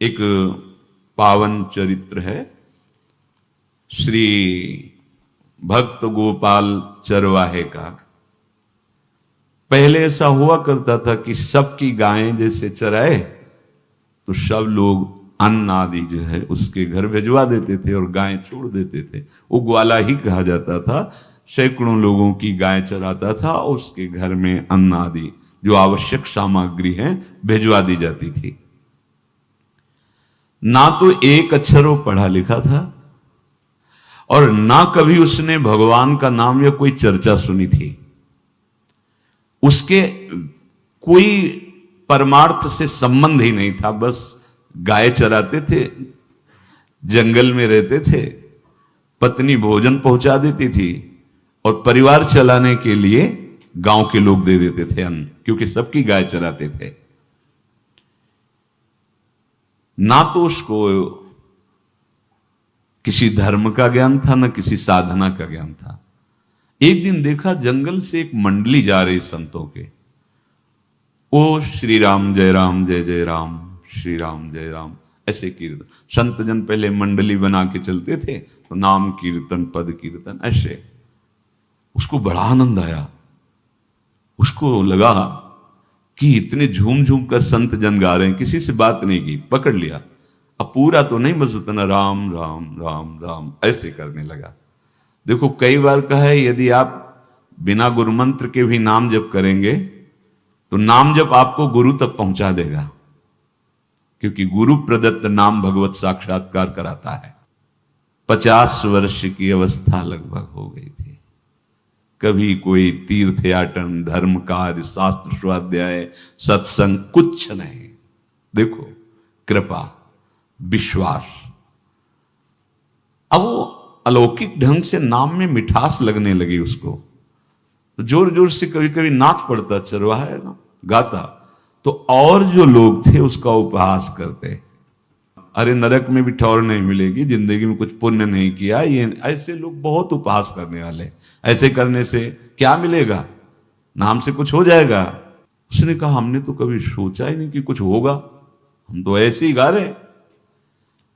एक पावन चरित्र है श्री भक्त गोपाल चरवाहे का। पहले ऐसा हुआ करता था कि सबकी गायें जैसे चराए तो सब लोग अन्न आदि जो है उसके घर भिजवा देते थे और गायें छोड़ देते थे। वो ग्वाला ही कहा जाता था। सैकड़ों लोगों की गाय चराता था और उसके घर में अन्न आदि जो आवश्यक सामग्री है भिजवा दी जाती थी। ना तो एक अक्षर वो पढ़ा लिखा था और ना कभी उसने भगवान का नाम या कोई चर्चा सुनी थी। उसके कोई परमार्थ से संबंध ही नहीं था। बस गाय चराते थे, जंगल में रहते थे, पत्नी भोजन पहुंचा देती थी और परिवार चलाने के लिए गांव के लोग दे देते थे अन्न, क्योंकि सबकी गाय चराते थे। ना तो उसको किसी धर्म का ज्ञान था, ना किसी साधना का ज्ञान था। एक दिन देखा जंगल से एक मंडली जा रही संतों के। ओ श्री राम जय राम जय जय राम, श्री राम जय राम, ऐसे कीर्तन। संत जन पहले मंडली बना के चलते थे तो नाम कीर्तन पद कीर्तन ऐसे। उसको बड़ा आनंद आया। उसको लगा कि इतने झूम झूम कर संत जन गा रहे हैं, किसी से बात नहीं की, पकड़ लिया। अब पूरा तो नहीं, बस उतना राम राम राम राम ऐसे करने लगा। देखो कई बार कहा है यदि आप बिना गुरु मंत्र के भी नाम जप करेंगे तो नाम जप आपको गुरु तक पहुंचा देगा, क्योंकि गुरु प्रदत्त नाम भगवत साक्षात्कार कराता है। 50 वर्ष की अवस्था लगभग हो गई थी। कभी कोई तीर्थयाटन, धर्म कार्य, शास्त्र स्वाध्याय, सत्संग कुछ नहीं। देखो कृपा, विश्वास। अब वो अलौकिक ढंग से नाम में मिठास लगने लगी उसको, तो जोर जोर से कभी कभी नाच पड़ता, चरवाहा है ना, गाता। तो और जो लोग थे उसका उपहास करते, अरे नरक में भी ठौर नहीं मिलेगी, जिंदगी में कुछ पुण्य नहीं किया। ये ऐसे लोग बहुत उपहास करने वाले, ऐसे करने से क्या मिलेगा, नाम से कुछ हो जाएगा। उसने कहा हमने तो कभी सोचा ही नहीं कि कुछ होगा, हम तो ऐसे ही गा रहे हैं।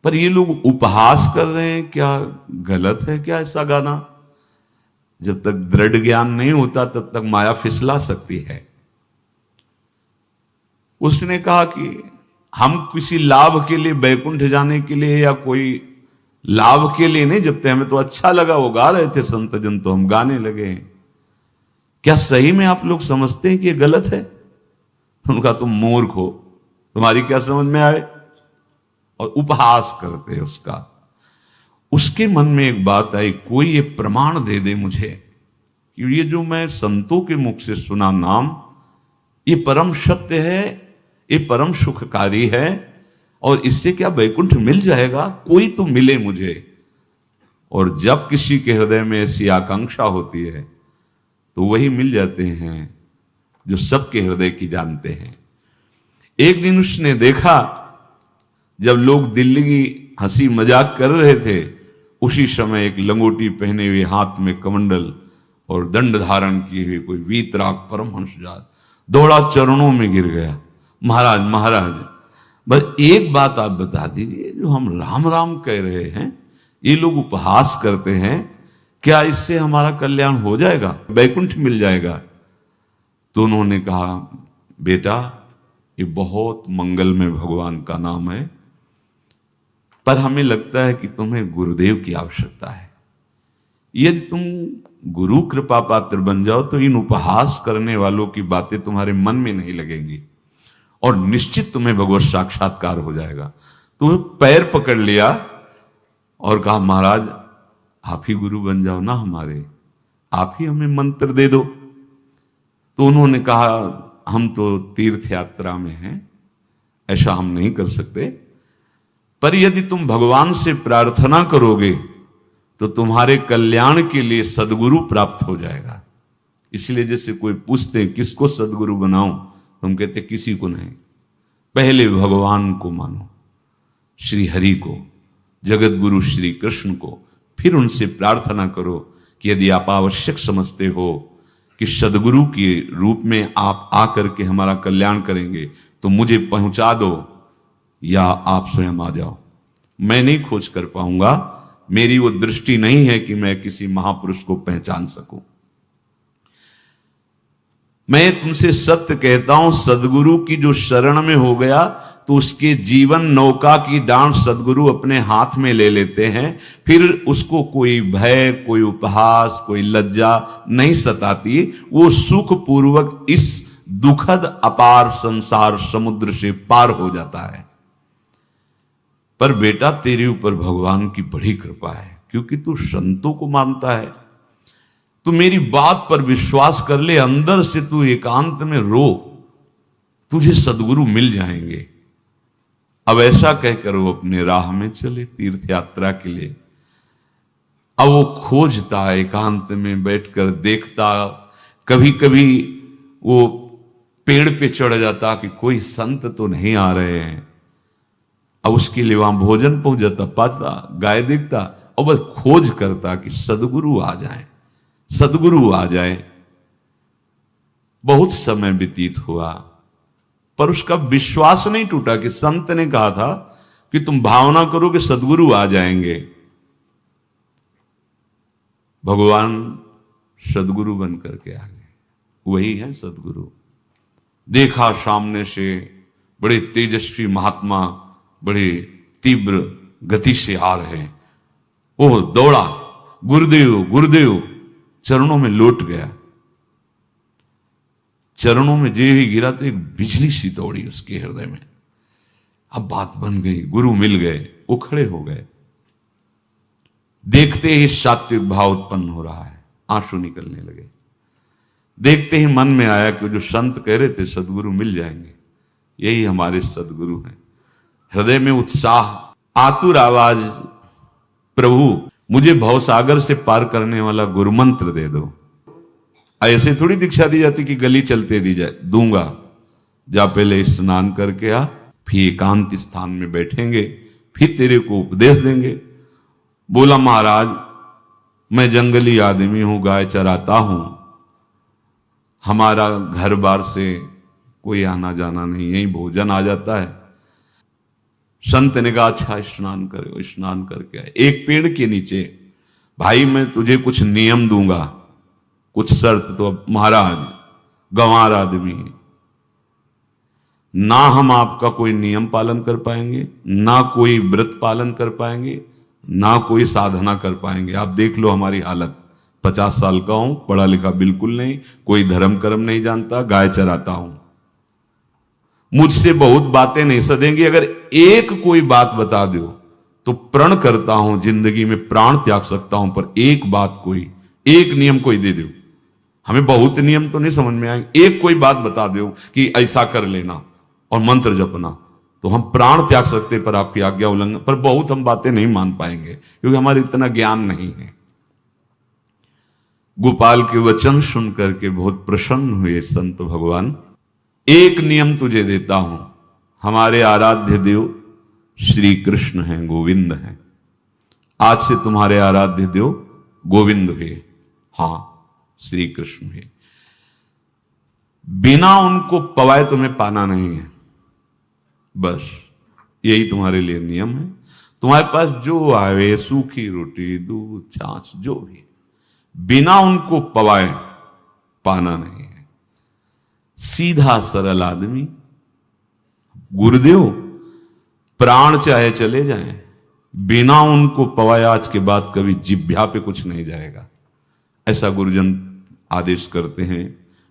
पर ये लोग उपहास कर रहे हैं, क्या गलत है क्या ऐसा गाना? जब तक दृढ़ ज्ञान नहीं होता तब तक माया फिसला सकती है। उसने कहा कि हम किसी लाभ के लिए, बैकुंठ जाने के लिए या कोई लाभ के लिए नहीं जपते, हमें तो अच्छा लगा, वो गा रहे थे संत जन तो हम गाने लगे। क्या सही में आप लोग समझते हैं कि ये गलत है? उनका तुम मूर्ख हो, तुम्हारी क्या समझ में आए? और उपहास करते उसका। उसके मन में एक बात आई, कोई ये प्रमाण दे दे मुझे कि ये जो मैं संतों के मुख से सुना नाम, ये परम सत्य है, ये परम सुखकारी है, और इससे क्या वैकुंठ मिल जाएगा? कोई तो मिले मुझे। और जब किसी के हृदय में ऐसी आकांक्षा होती है तो वही मिल जाते हैं जो सबके हृदय की जानते हैं। एक दिन उसने देखा जब लोग दिल्ली की हंसी मजाक कर रहे थे, उसी समय एक लंगोटी पहने हुए, हाथ में कमंडल और दंड धारण किए हुए कोई वीतराग परमहंस दौड़ा, चरणों में गिर गया। महाराज महाराज, बस एक बात आप बता दीजिए, जो हम राम राम कह रहे हैं, ये लोग उपहास करते हैं, क्या इससे हमारा कल्याण हो जाएगा, वैकुंठ मिल जाएगा? तो उन्होंने कहा बेटा ये बहुत मंगलमय भगवान का नाम है, पर हमें लगता है कि तुम्हें गुरुदेव की आवश्यकता है। यदि तुम गुरु कृपा पात्र बन जाओ तो इन उपहास करने वालों की बातें तुम्हारे मन में नहीं लगेंगी और निश्चित तुम्हें भगवत साक्षात्कार हो जाएगा। तो पैर पकड़ लिया और कहा महाराज आप ही गुरु बन जाओ ना हमारे, आप ही हमें मंत्र दे दो। तो उन्होंने कहा हम तो तीर्थ यात्रा में हैं, ऐसा हम नहीं कर सकते, पर यदि तुम भगवान से प्रार्थना करोगे तो तुम्हारे कल्याण के लिए सदगुरु प्राप्त हो जाएगा। इसलिए जैसे कोई पूछते हैं किसको सदगुरु बनाऊं, तुम कहते किसी को नहीं, पहले भगवान को मानो, श्री हरि को, जगत गुरु श्री कृष्ण को, फिर उनसे प्रार्थना करो कि यदि आप आवश्यक समझते हो कि सदगुरु के रूप में आप आकर के हमारा कल्याण करेंगे तो मुझे पहुंचा दो। या आप स्वयं आ जाओ। मैं नहीं खोज कर पाऊंगा, मेरी वो दृष्टि नहीं है कि मैं किसी महापुरुष को पहचान सकूं। मैं तुमसे सत्य कहता हूं, सदगुरु की जो शरण में हो गया तो उसके जीवन नौका की डांट सदगुरु अपने हाथ में ले लेते हैं। फिर उसको कोई भय, कोई उपहास, कोई लज्जा नहीं सताती। वो सुख पूर्वक इस दुखद अपार संसार समुद्र से पार हो जाता है। पर बेटा, तेरे ऊपर भगवान की बड़ी कृपा है, क्योंकि तू संतों को मानता है। तू मेरी बात पर विश्वास कर ले, अंदर से तू एकांत में रो, तुझे सदगुरु मिल जाएंगे। अब ऐसा कहकर वो अपने राह में चले तीर्थ यात्रा के लिए। अब वो खोजता, एकांत में बैठकर देखता, कभी कभी वो पेड़ पे चढ़ जाता कि कोई संत तो नहीं आ रहे हैं। अब उसके लिए वहां भोजन पहुंच जाता, पाता, गाय देखता और बस खोज करता कि सदगुरु आ जाए, सदगुरु आ जाए। बहुत समय व्यतीत हुआ, पर उसका विश्वास नहीं टूटा कि संत ने कहा था कि तुम भावना करो कि सदगुरु आ जाएंगे। भगवान सदगुरु बन करके आ गए। वही है सदगुरु। देखा सामने से बड़े तेजस्वी महात्मा बड़े तीव्र गति से आ रहे हैं। वो दौड़ा, गुरुदेव गुरुदेव, चरणों में लौट गया। चरणों में जे ही गिरा तो एक बिजली सी दौड़ी उसके हृदय में। अब बात बन गई, गुरु मिल गए। वो खड़े हो गए। देखते ही सात्विक भाव उत्पन्न हो रहा है, आंसू निकलने लगे। देखते ही मन में आया कि जो संत कह रहे थे सदगुरु मिल जाएंगे, यही हमारे सदगुरु हैं। हृदय में उत्साह, आतुर आवाज, प्रभु मुझे भवसागर से पार करने वाला गुरु मंत्र दे दो। ऐसे थोड़ी दीक्षा दी जाती कि गली चलते दी जाए, दूंगा। जा पहले स्नान करके आ, फिर एकांत स्थान में बैठेंगे, फिर तेरे को उपदेश देंगे। बोला महाराज, मैं जंगली आदमी हूं, गाय चराता हूं, हमारा घर बार से कोई आना जाना नहीं, यही भोजन आ जाता है। संत ने कहा अच्छा स्नान करो। स्नान करके आए, एक पेड़ के नीचे। भाई मैं तुझे कुछ नियम दूंगा, कुछ शर्त। तो अब महाराज गंवार आदमी है, ना हम आपका कोई नियम पालन कर पाएंगे, ना कोई व्रत पालन कर पाएंगे, ना कोई साधना कर पाएंगे। आप देख लो हमारी हालत। 50 साल का हूं, पढ़ा लिखा बिल्कुल नहीं, कोई धर्म कर्म नहीं जानता, गाय चराता हूं। मुझसे बहुत बातें नहीं सदेंगी। अगर एक कोई बात बता दो तो प्रण करता हूं जिंदगी में प्राण त्याग सकता हूं, पर एक बात, कोई एक नियम कोई दे दो। हमें बहुत नियम तो नहीं समझ में आएंगे, एक कोई बात बता दो कि ऐसा कर लेना और मंत्र जपना, तो हम प्राण त्याग सकते, पर आपकी आज्ञा उल्लंघन, पर बहुत हम बातें नहीं मान पाएंगे क्योंकि हमारे इतना ज्ञान नहीं है। गोपाल के वचन सुन करके बहुत प्रसन्न हुए संत भगवान। एक नियम तुझे देता हूं, हमारे आराध्य देव श्री कृष्ण हैं, गोविंद हैं। आज से तुम्हारे आराध्य देव गोविंद हुए, हां श्री कृष्ण हुए। बिना उनको पवाए तुम्हें पाना नहीं है, बस यही तुम्हारे लिए नियम है। तुम्हारे पास जो आवे, सूखी रोटी, दूध, छाछ, जो भी, बिना उनको पवाए पाना नहीं है। सीधा सरल आदमी। गुरुदेव प्राण चाहे चले जाएं, बिना उनको पवाए आज के बाद कभी जिभ्या पे कुछ नहीं जाएगा। ऐसा गुरुजन आदेश करते हैं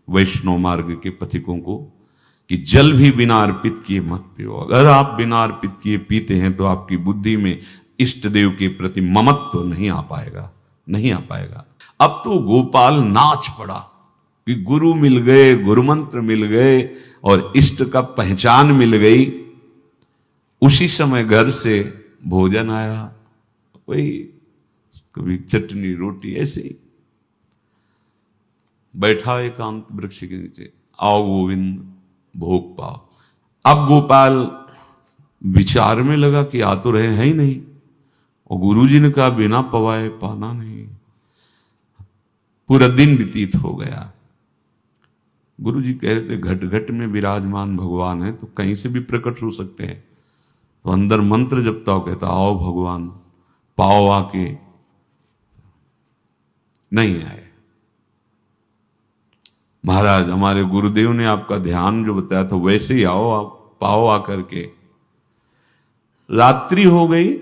वैष्णव मार्ग के पथिकों को कि जल भी बिना अर्पित किए मत पियो। अगर आप बिना अर्पित किए पीते हैं तो आपकी बुद्धि में इष्ट देव के प्रति ममत्व तो नहीं आ पाएगा, नहीं आ पाएगा। अब तो गोपाल नाच पड़ा कि गुरु मिल गए, गुरु मंत्र मिल गए और इष्ट का पहचान मिल गई। उसी समय घर से भोजन आया, वही कभी चटनी रोटी, ऐसे ही बैठा एकांत वृक्ष के नीचे। आओ गोविंद भोग पाओ। अब गोपाल विचार में लगा कि आ तो रहे हैं ही नहीं, और गुरुजी ने कहा बिना पवाए पाना नहीं। पूरा दिन व्यतीत हो गया। गुरुजी कह रहे थे घट घट में विराजमान भगवान है तो कहीं से भी प्रकट हो सकते हैं, तो अंदर मंत्र जपता हो, कहता आओ भगवान, पाओ आके, नहीं आए। महाराज हमारे गुरुदेव ने आपका ध्यान जो बताया था वैसे ही आओ, आप पाओ आकर के। रात्रि हो गई,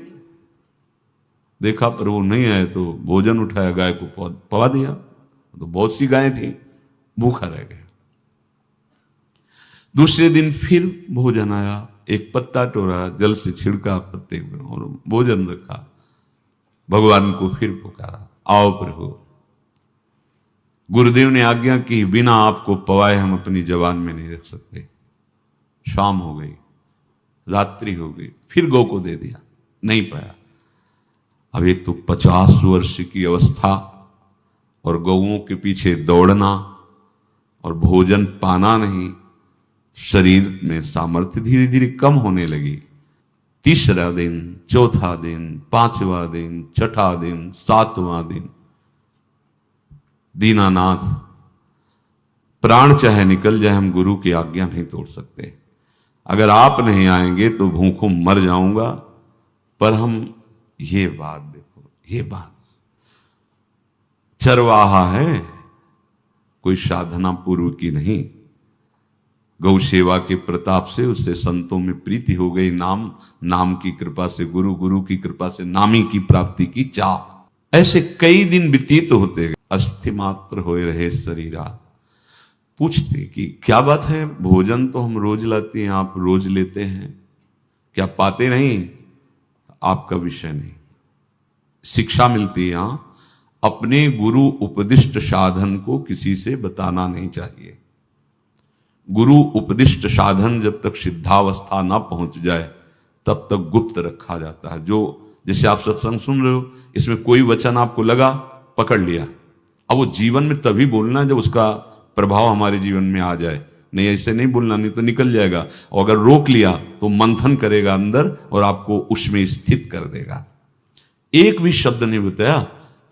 देखा प्रभु नहीं आए तो भोजन उठाया, गाय को पवा दिया, तो बहुत सी गायें थी, भूखा रह गया। दूसरे दिन फिर भोजन आया, एक पत्ता टोरा, जल से छिड़का पत्ते में और भोजन रखा, भगवान को फिर पुकारा, आओ प्रभु। गुरुदेव ने आज्ञा की, बिना आपको पवाए हम अपनी जबान में नहीं रख सकते। शाम हो गई, रात्रि हो गई, फिर गौ को दे दिया, नहीं पाया। अब एक तो 50 वर्ष की अवस्था और गौओं के पीछे दौड़ना और भोजन पाना नहीं, शरीर में सामर्थ्य धीरे धीरे कम होने लगी। तीसरा दिन, चौथा दिन, पांचवा दिन, छठा दिन, सातवां दिन, दीनानाथ प्राण चाहे निकल जाए, हम गुरु की आज्ञा नहीं तोड़ सकते। अगर आप नहीं आएंगे तो भूखों मर जाऊंगा। पर हम ये बात देखो, ये बात चरवाहा है, कोई साधना पूर्व की नहीं। गौ सेवा के प्रताप से उससे संतों में प्रीति हो गई, नाम की कृपा से, गुरु की कृपा से नामी की प्राप्ति की चाह। ऐसे कई दिन व्यतीत होते गए, अस्थि मात्र होए रहे शरीरा। पूछते कि क्या बात है, भोजन तो हम रोज लाते हैं, आप रोज लेते हैं, क्या पाते नहीं? आपका विषय नहीं। शिक्षा मिलती है यहां, अपने गुरु उपदिष्ट साधन को किसी से बताना नहीं चाहिए। गुरु उपदिष्ट साधन जब तक सिद्धावस्था ना पहुंच जाए तब तक गुप्त रखा जाता है। जो जैसे आप सत्संग सुन रहे हो, इसमें कोई वचन आपको लगा, पकड़ लिया, अब वो जीवन में तभी बोलना जब उसका प्रभाव हमारे जीवन में आ जाए। नहीं ऐसे नहीं बोलना, नहीं तो निकल जाएगा। और अगर रोक लिया तो मंथन करेगा अंदर और आपको उसमें स्थित कर देगा। एक भी शब्द नहीं बताया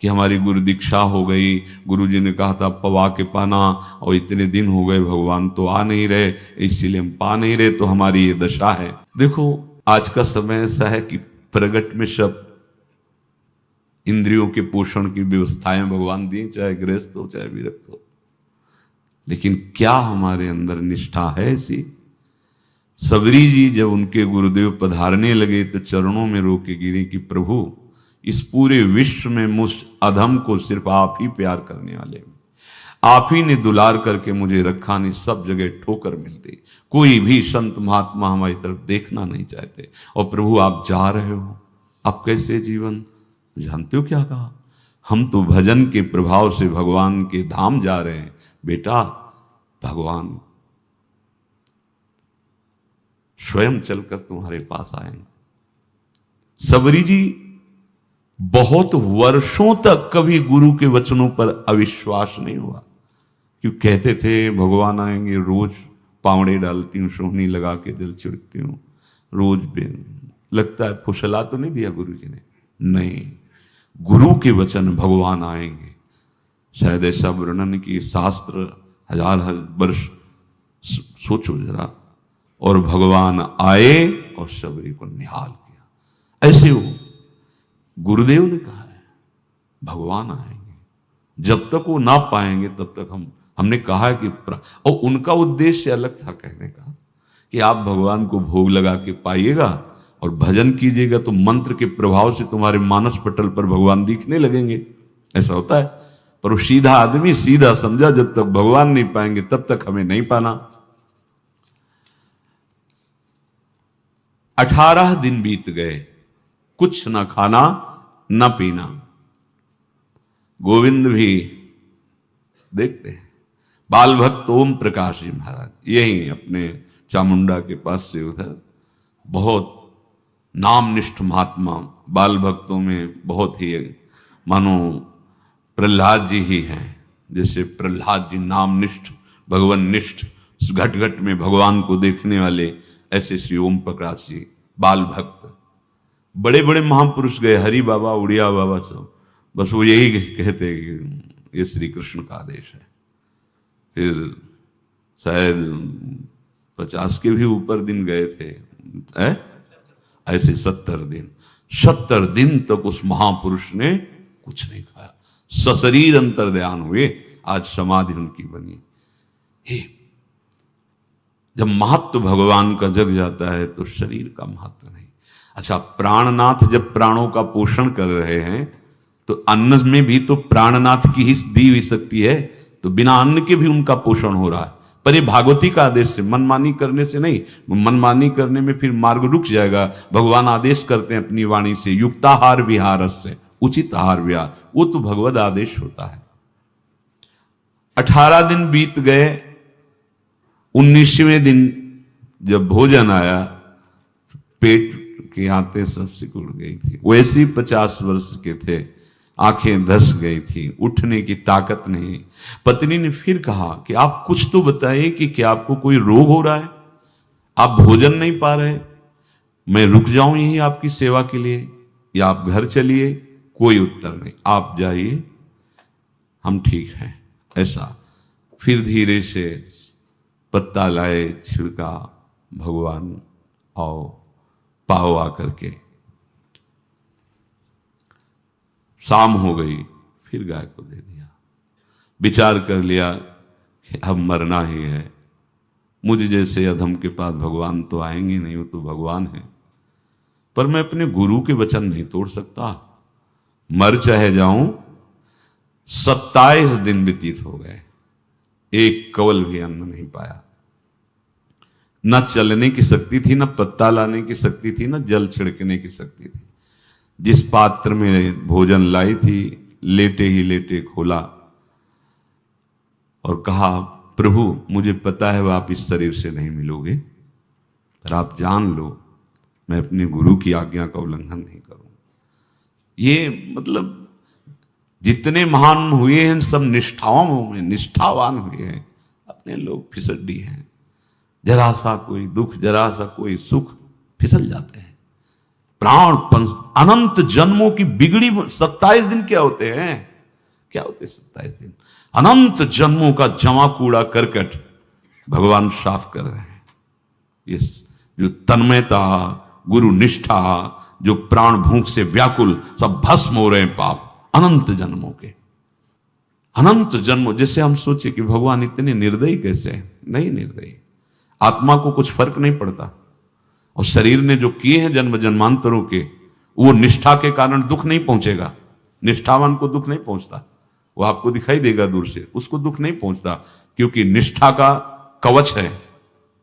कि हमारी गुरु दीक्षा हो गई, गुरु जी ने कहा था पवा के पाना, और इतने दिन हो गए भगवान तो आ नहीं रहे, इसीलिए हम पा नहीं रहे, तो हमारी ये दशा है। देखो आज का समय ऐसा है कि प्रगट में सब इंद्रियों के पोषण की व्यवस्थाएं भगवान दी, चाहे गृहस्थ हो चाहे विरक्त हो, लेकिन क्या हमारे अंदर निष्ठा है ऐसी? सबरी जी जब उनके गुरुदेव पधारने लगे तो चरणों में रो के गिरे कि प्रभु, इस पूरे विश्व में मुझ अधम को सिर्फ आप ही प्यार करने वाले, आप ही ने दुलार करके मुझे रखा, नहीं सब जगह ठोकर मिलती, कोई भी संत महात्मा हमारी तरफ देखना नहीं चाहते, और प्रभु आप जा रहे हो, आप कैसे जीवन? जानते हो क्या कहा? हम तो भजन के प्रभाव से भगवान के धाम जा रहे हैं बेटा, भगवान स्वयं चलकर तुम्हारे पास आएंगे। सबरी जी बहुत वर्षों तक कभी गुरु के वचनों पर अविश्वास नहीं हुआ, क्यों कहते थे भगवान आएंगे, रोज पावड़े डालती हूँ, सोहनी लगा के जल छिड़कती हूँ, रोज लगता है फुसला तो नहीं दिया गुरु जी ने? नहीं, गुरु के वचन भगवान आएंगे। शायद ऐसा वर्णन की शास्त्र हजार वर्ष सोचो जरा, और भगवान आए और सबरी को निहाल किया। ऐसे हो गुरुदेव ने कहा है भगवान आएंगे, जब तक वो ना पाएंगे तब तक हमने कहा है कि और उनका उद्देश्य अलग था कहने का कि आप भगवान को भोग लगा के पाइएगा और भजन कीजिएगा तो मंत्र के प्रभाव से तुम्हारे मानस पटल पर भगवान दिखने लगेंगे। ऐसा होता है, पर वो सीधा आदमी सीधा समझा, जब तक भगवान नहीं पाएंगे तब तक हमें नहीं पाना। 18 दिन बीत गए, कुछ ना खाना ना पीना। गोविंद भी देखते हैं, बाल भक्त ओम प्रकाश जी महाराज यही अपने चामुंडा के पास से उधर, बहुत नामनिष्ठ महात्मा, बाल भक्तों में बहुत ही मानो प्रहलाद जी ही हैं। जैसे प्रहलाद जी नामनिष्ठ भगवान निष्ठ, घट घट में भगवान को देखने वाले, ऐसे श्री ओम प्रकाश जी बाल भक्त। बड़े बड़े महापुरुष गए, हरि बाबा, उड़िया बाबा, सब बस वो यही कहते कि ये श्री कृष्ण का आदेश है। फिर शायद 50 के भी ऊपर दिन गए थे, ऐसे 70 दिन तक उस महापुरुष ने कुछ नहीं खाया, सशरीर अंतर्ध्यान हुए। आज समाधि उनकी बनी। हे, जब महत्व भगवान का जग जाता है तो शरीर का महत्व नहीं। अच्छा, प्राणनाथ जब प्राणों का पोषण कर रहे हैं तो अन्न में भी तो प्राणनाथ की ही दी हुई शक्ति है, तो बिना अन्न के भी उनका पोषण हो रहा है। पर ये भागवती का आदेश से, मनमानी करने से नहीं। मनमानी करने में फिर मार्ग रुक जाएगा। भगवान आदेश करते हैं अपनी वाणी से, युक्ताहार विहार से, उचित आहार विहार, वो तो भगवद आदेश होता है। 18 दिन बीत गए, 19वें दिन जब भोजन आया तो पेट के आते सब सिकुड़ गई थी। वैसे ही 50 वर्ष के थे, आंखें धस गई थी, उठने की ताकत नहीं। पत्नी ने फिर कहा कि आप कुछ तो बताइए कि क्या आपको कोई रोग हो रहा है, आप भोजन नहीं पा रहे, मैं रुक जाऊं यही आपकी सेवा के लिए या आप घर चलिए। कोई उत्तर नहीं, आप जाइए, हम ठीक हैं। ऐसा फिर धीरे से पत्ता लाए, छिड़का, भगवान आओ, पाओ आकर के। शाम हो गई, फिर गाय को दे दिया। विचार कर लिया कि अब मरना ही है, मुझ जैसे अधम के पास भगवान तो आएंगे नहीं, वो तो भगवान है, पर मैं अपने गुरु के वचन नहीं तोड़ सकता, मर चाहे जाऊं। 27 दिन व्यतीत हो गए, एक कवल भी अन्न नहीं पाया। न चलने की शक्ति थी, न पत्ता लाने की शक्ति थी, न जल छिड़कने की शक्ति थी। जिस पात्र में भोजन लाई थी, लेटे ही लेटे खोला और कहा, प्रभु मुझे पता है वह आप इस शरीर से नहीं मिलोगे, पर आप जान लो मैं अपने गुरु की आज्ञा का उल्लंघन नहीं करूंगा। ये मतलब जितने महान हुए हैं सब निष्ठाओं में निष्ठावान हुए हैं, अपने लोग फिसड्डी हैं। जरा सा कोई दुख, जरा सा कोई सुख, फिसल जाते हैं। प्राण अनंत जन्मों की बिगड़ी 27 दिन क्या होते हैं? क्या होते 27 दिन? अनंत जन्मों का जमा कूड़ा करकट भगवान साफ कर रहे हैं। ये जो तन्मयता, गुरु निष्ठा, जो प्राण भूख से व्याकुल, सब भस्म हो रहे हैं पाप अनंत जन्मों के। अनंत जन्मों, जैसे हम सोचे कि भगवान इतने निर्दयी कैसे हैं? नहीं निर्दयी, आत्मा को कुछ फर्क नहीं पड़ता। और शरीर ने जो किए हैं जन्म जन्मांतरों के, वो निष्ठा के कारण दुख नहीं पहुंचेगा। निष्ठावान को दुख नहीं पहुंचता, वो आपको दिखाई देगा दूर से, उसको दुख नहीं पहुंचता, क्योंकि निष्ठा का कवच है,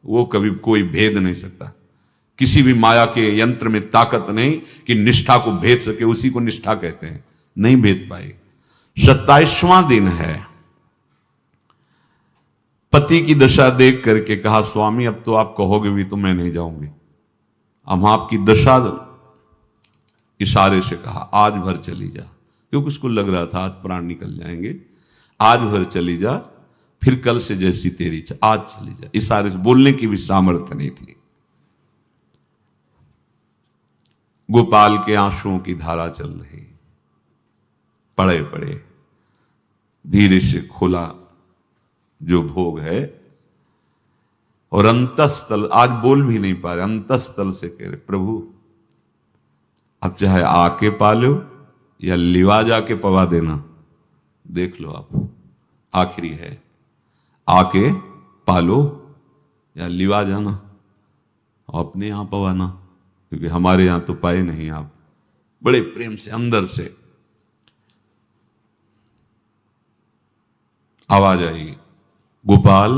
वो कभी कोई भेद नहीं सकता। किसी भी माया के यंत्र में ताकत नहीं कि निष्ठा को भेद सके, उसी को निष्ठा कहते हैं, नहीं भेद पाई। 27वां दिन है। पति की दशा देख करके कहा, स्वामी अब तो आप कहोगे भी तो मैं नहीं जाऊंगी। हम आपकी दशा, इशारे से कहा, आज भर चली जा, क्योंकि उसको लग रहा था आज प्राण निकल जाएंगे। आज भर चली जा, फिर कल से जैसी तेरी आज चली जा। इशारे से, बोलने की भी सामर्थ्य नहीं थी। गोपाल के आंसुओं की धारा चल रही, पड़े पड़े धीरे से खोला जो भोग है, और अंतस्थल, आज बोल भी नहीं पा रहे, अंतस्थल से कह रहे, प्रभु अब चाहे आके पालो या लिवा जाके पवा देना, देख लो आप, आखिरी है, आके पालो या लिवा जाना और अपने यहां पवाना, क्योंकि हमारे यहां तो पाए नहीं आप। बड़े प्रेम से अंदर से आवाज आई, गोपाल।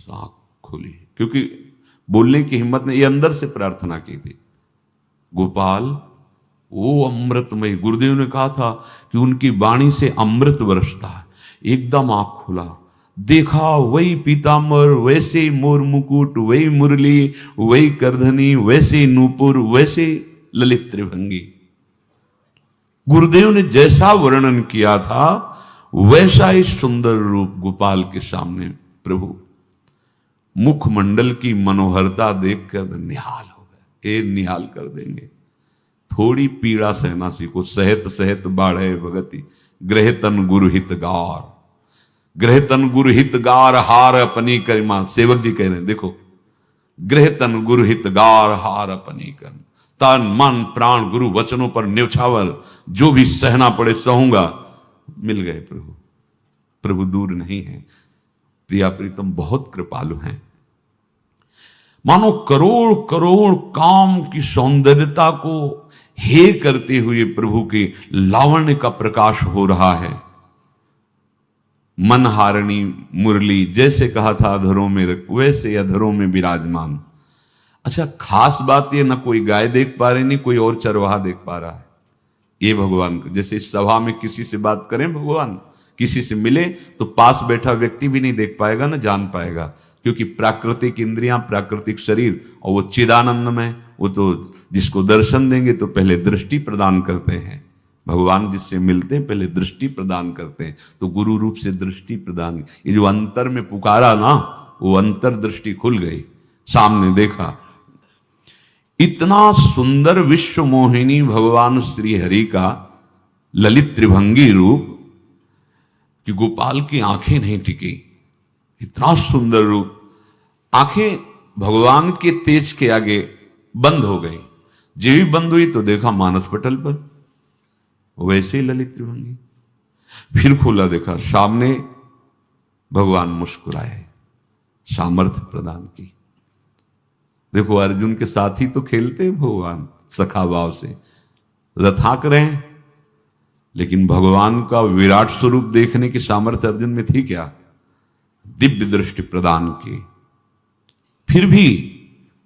आंख खुली, क्योंकि बोलने की हिम्मत ने, ये अंदर से प्रार्थना की थी, गोपाल वो अमृतमय। गुरुदेव ने कहा था कि उनकी वाणी से अमृत बरसता है। एकदम आंख खुला, देखा वही पीतांबर, वैसे ही मोर मुकुट, वही मुरली, वही करधनी, वैसे ही नूपुर, वैसे ललित त्रिभंगी। गुरुदेव ने जैसा वर्णन किया था वैसा ही सुंदर रूप गोपाल के सामने। प्रभु मुखमंडल की मनोहरता देखकर निहाल हो गए। ए निहाल कर देंगे, थोड़ी पीड़ा सहना सीखो। सहत सहत बाढ़े भगति, ग्रह तन गुरु हित गार, ग्रह तन गुरु हित गार, हार अपनी करिमा। सेवक जी कह रहे हैं, देखो गृह तन गुरु हित गार हार अपनी कन, तन मन प्राण गुरु वचनों पर न्यौछावर, जो भी सहना पड़े सहूंगा। मिल गए प्रभु, प्रभु दूर नहीं है। प्रिया प्रीतम बहुत कृपालु हैं। मानो करोड़ करोड़ काम की सौंदर्यता को हे करते हुए प्रभु के लावण्य का प्रकाश हो रहा है। मनहारिणी मुरली, जैसे कहा था अधरों में वैसे अधरों में विराजमान। अच्छा, खास बात ये, ना कोई गाय देख पा रहे, नहीं कोई और चरवाहा देख पा रहा है। ये भगवान को, जैसे इस सभा में किसी से बात करें भगवान, किसी से मिले तो पास बैठा व्यक्ति भी नहीं देख पाएगा, ना जान पाएगा, क्योंकि प्राकृतिक इंद्रियां, प्राकृतिक शरीर, और वो चिदानंद में, वो तो जिसको दर्शन देंगे तो पहले दृष्टि प्रदान करते हैं। भगवान जिससे मिलते हैं पहले दृष्टि प्रदान करते हैं, तो गुरु रूप से दृष्टि प्रदान। ये जो अंतर में पुकारा ना, वो अंतर दृष्टि खुल गई, सामने देखा। इतना सुंदर विश्व मोहिनी भगवान श्री हरि का ललित त्रिभंगी रूप कि गोपाल की आंखें नहीं टिकी। इतना सुंदर रूप, आंखें भगवान के तेज के आगे बंद हो गई। जो भी बंद हुई तो देखा मानस पटल पर वैसे ही ललित त्रिभंगी। फिर खोला, देखा सामने भगवान मुस्कुराए, सामर्थ्य प्रदान की। देखो अर्जुन के साथ ही तो खेलते हैं भगवान सखा भाव से, रथाक रहे हैं, लेकिन भगवान का विराट स्वरूप देखने की सामर्थ्य अर्जुन में थी क्या? दिव्य दृष्टि प्रदान की। फिर भी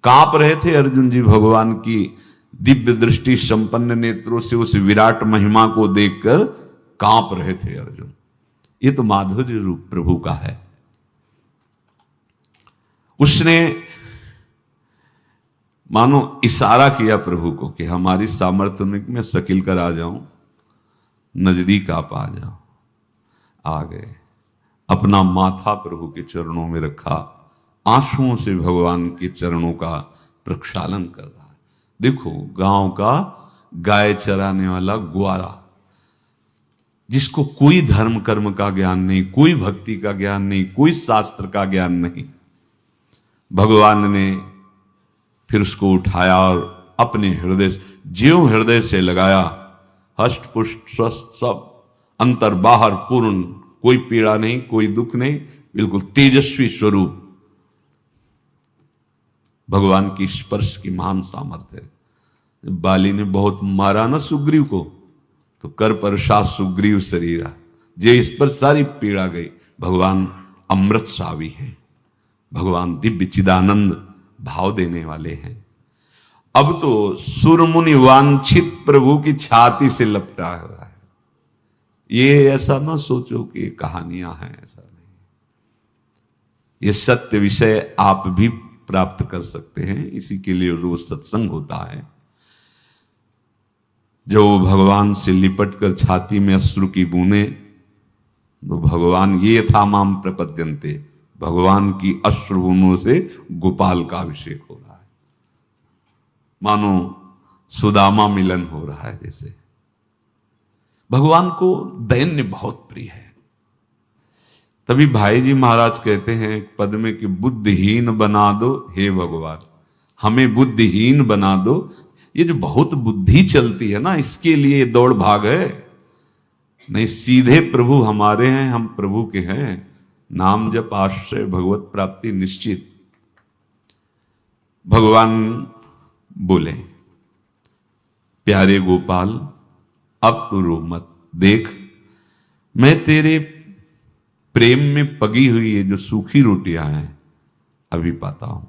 कांप रहे थे अर्जुन जी भगवान की दिव्य दृष्टि संपन्न नेत्रों से उस विराट महिमा को देखकर कांप रहे थे अर्जुन। ये तो माधुर्य रूप प्रभु का है। उसने मानो इशारा किया प्रभु को कि हमारी सामर्थ्य में मैं शकील कर आ जाऊं, नजदीक आप आ जाओ। आ गए, अपना माथा प्रभु के चरणों में रखा, आंसुओं से भगवान के चरणों का प्रक्षालन कर रहा है। देखो गांव का गाय चराने वाला ग्वारा, जिसको कोई धर्म कर्म का ज्ञान नहीं, कोई भक्ति का ज्ञान नहीं, कोई शास्त्र का ज्ञान नहीं, भगवान ने फिर उसको उठाया और अपने हृदय, ज्यों हृदय से लगाया, हष्ट पुष्ट स्वस्थ सब, अंतर बाहर पूर्ण, कोई पीड़ा नहीं, कोई दुख नहीं, बिल्कुल तेजस्वी स्वरूप। भगवान की स्पर्श की महान सामर्थ्य है। बाली ने बहुत मारा ना सुग्रीव को, तो कर परसात सुग्रीव शरीरा, जे इस पर सारी पीड़ा गई। भगवान अमृत सावी है, भगवान दिव्य चिदानंद भाव देने वाले हैं। अब तो सुरमुनि वांछित प्रभु की छाती से लपटा हुआ है। ये ऐसा ना सोचो कि कहानियां हैं, ऐसा नहीं। ये सत्य विषय आप भी प्राप्त कर सकते हैं, इसी के लिए रोज सत्संग होता है। जो भगवान से लिपट कर छाती में अश्रु की बूंदे, तो भगवान ये था माम प्रपद्यन्ते, भगवान की अश्रुबूंदों से गोपाल का अभिषेक हो रहा है। मानो सुदामा मिलन हो रहा है जैसे। भगवान को दैन्य बहुत प्रिय है। तभी भाई जी महाराज कहते हैं एक पद में कि बुद्धिहीन बना दो हे भगवान, हमें बुद्धिहीन बना दो। ये जो बहुत बुद्धि चलती है ना, इसके लिए दौड़ भाग है। नहीं, सीधे प्रभु हमारे हैं, हम प्रभु के हैं। नाम जप आश्रय भगवत प्राप्ति निश्चित। भगवान बोले, प्यारे गोपाल अब तो रो मत, देख मैं तेरे प्रेम में पगी हुई ये जो सूखी रोटियां हैं अभी पाता हूं।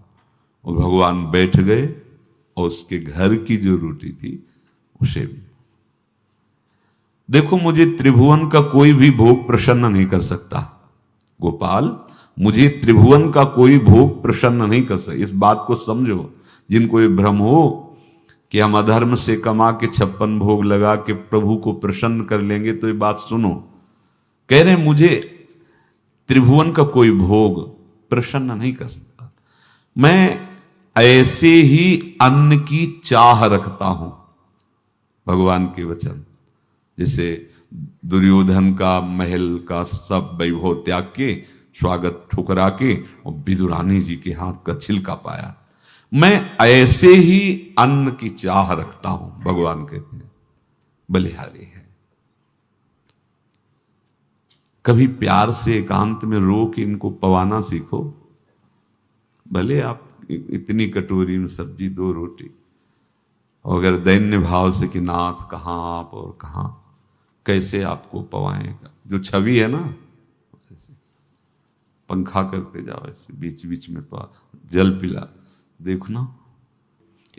और भगवान बैठ गए और उसके घर की जो रोटी थी उसे, देखो मुझे त्रिभुवन का कोई भी भोग प्रसन्न नहीं कर सकता गोपाल, मुझे त्रिभुवन का कोई भोग प्रसन्न नहीं कर सकता। इस बात को समझो। जिनको ये भ्रम हो कि हम अधर्म से कमा के 56 भोग लगा के प्रभु को प्रसन्न कर लेंगे, तो ये बात सुनो। कह रहे मुझे त्रिभुवन का कोई भोग प्रसन्न नहीं कर सकता, मैं ऐसे ही अन्न की चाह रखता हूं। भगवान के वचन, जैसे दुर्योधन का महल का सब वैभव त्याग के, स्वागत ठुकरा के, और विदुरानी जी के हाथ का छिलका पाया। मैं ऐसे ही अन्न की चाह रखता हूं, भगवान कहते हैं, बलिहारी है। कभी प्यार से एकांत में रो के इनको पवाना सीखो। भले आप इतनी कटोरी में सब्जी, 2 रोटी, और अगर दैन्य भाव से कि नाथ कहां आप और कहां, कैसे आपको पवाएगा। जो छवि है ना, ऐसे पंखा करते जाओ, ऐसे बीच बीच में जल पिला, देखो ना,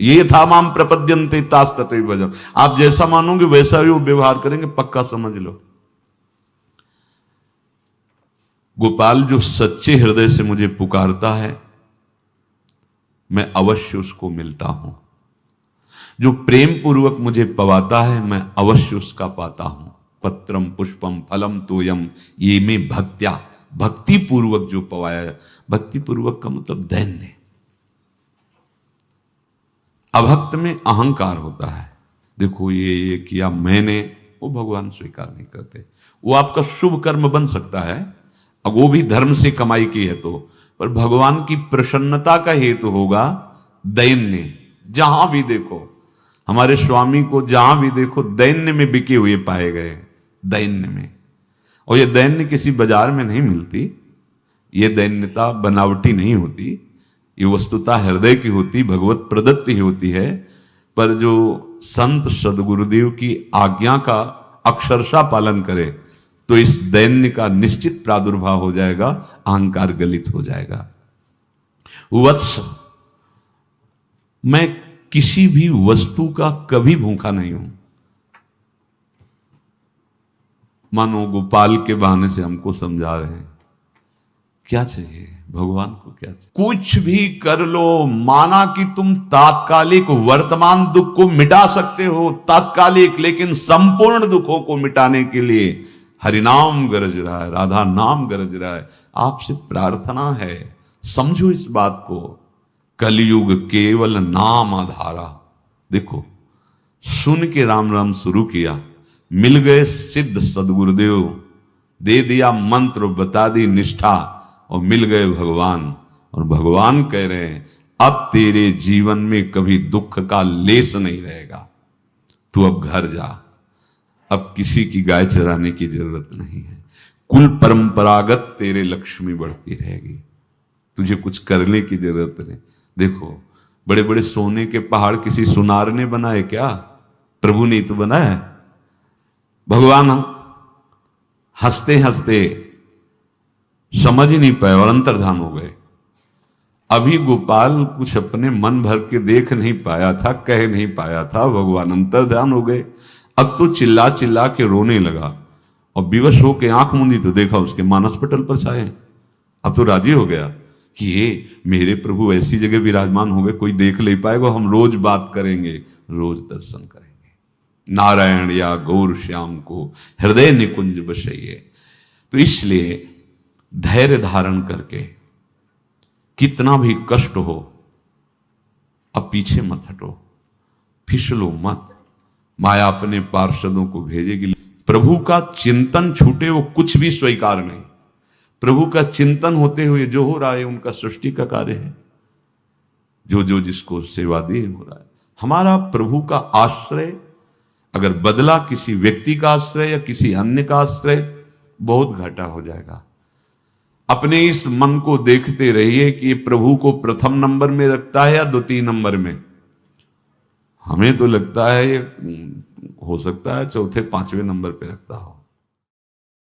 ये था माम प्रपद्यन्ते तास्तते भजम। आप जैसा मानोगे वैसा ही वो व्यवहार करेंगे, पक्का समझ लो। गोपाल जो सच्चे हृदय से मुझे पुकारता है, मैं अवश्य उसको मिलता हूं। जो प्रेम पूर्वक मुझे पवाता है, मैं अवश्य उसका पाता हूं। पत्रम पुष्पम फलम तोयम ये में भक्त्या, भक्ति पूर्वक जो पवाया। भक्ति पूर्वक का मतलब दैन्य। अभक्त में अहंकार होता है, देखो ये किया मैंने, वो भगवान स्वीकार नहीं करते। वो आपका शुभ कर्म बन सकता है, अब वो भी धर्म से कमाई की है तो, पर भगवान की प्रसन्नता का हेतु होगा दैन्य। जहां भी देखो हमारे स्वामी को, जहां भी देखो दैन्य में बिके हुए पाए गए, दैन्य में। और ये दैन्य किसी बाजार में नहीं मिलती, ये दैन्यता बनावटी नहीं होती, ये वस्तुता हृदय की होती, भगवत प्रदत्त ही होती है। पर जो संत सदगुरुदेव की आज्ञा का अक्षरशः पालन करे तो इस दैन्य का निश्चित प्रादुर्भाव हो जाएगा, अहंकार गलित हो जाएगा। वत्स, मैं किसी भी वस्तु का कभी भूखा नहीं हूं। मानो गोपाल के बहाने से हमको समझा रहे हैं, क्या चाहिए भगवान को, क्या चाहिए? कुछ भी कर लो, माना कि तुम तात्कालिक वर्तमान दुख को मिटा सकते हो, तात्कालिक, लेकिन संपूर्ण दुखों को मिटाने के लिए हरिनाम गरज रहा है, राधा नाम गरज रहा है। आपसे प्रार्थना है, समझो इस बात को। कलयुग केवल नाम आधारा। देखो, सुन के राम राम शुरू किया, मिल गए सिद्ध सदगुरुदेव, दे दिया मंत्र, बता दी निष्ठा, और मिल गए भगवान। और भगवान कह रहे हैं, अब तेरे जीवन में कभी दुख का लेस नहीं रहेगा, तू अब घर जा, अब किसी की गाय चराने की जरूरत नहीं है, कुल परंपरागत तेरे लक्ष्मी बढ़ती रहेगी, तुझे कुछ करने की जरूरत नहीं। देखो, बड़े बड़े सोने के पहाड़ किसी सुनार ने बनाए क्या? प्रभु ने तो बनाया। भगवान हंसते हंसते समझ ही नहीं पाए और अंतर्धान हो गए। अभी गोपाल कुछ अपने मन भर के देख नहीं पाया था, कह नहीं पाया था, भगवान अंतर्धान हो गए। अब तो चिल्ला चिल्ला के रोने लगा और विवश होके आंख मूंदी तो देखा उसके मानस पटल पर छाए। अब तो राजी हो गया कि ये मेरे प्रभु ऐसी जगह विराजमान हो गए, कोई देख नहीं पाएगा, हम रोज बात करेंगे, रोज दर्शन करेंगे। नारायण या गौर श्याम को हृदय निकुंज बसइए। तो इसलिए धैर्य धारण करके, कितना भी कष्ट हो, अब पीछे मत हटो, फिसलो मत। माया अपने पार्षदों को भेजेगी। प्रभु का चिंतन छूटे वो कुछ भी स्वीकार नहीं। प्रभु का चिंतन होते हुए जो हो रहा है उनका सृष्टि का कार्य है, जो जो जिसको सेवा दी हो रहा है। हमारा प्रभु का आश्रय अगर बदला किसी व्यक्ति का आश्रय या किसी अन्य का आश्रय, बहुत घाटा हो जाएगा। अपने इस मन को देखते रहिए कि ये प्रभु को प्रथम नंबर में रखता है या द्वितीय नंबर में। हमें तो लगता है ये हो सकता है चौथे पांचवें नंबर पे रखता हो।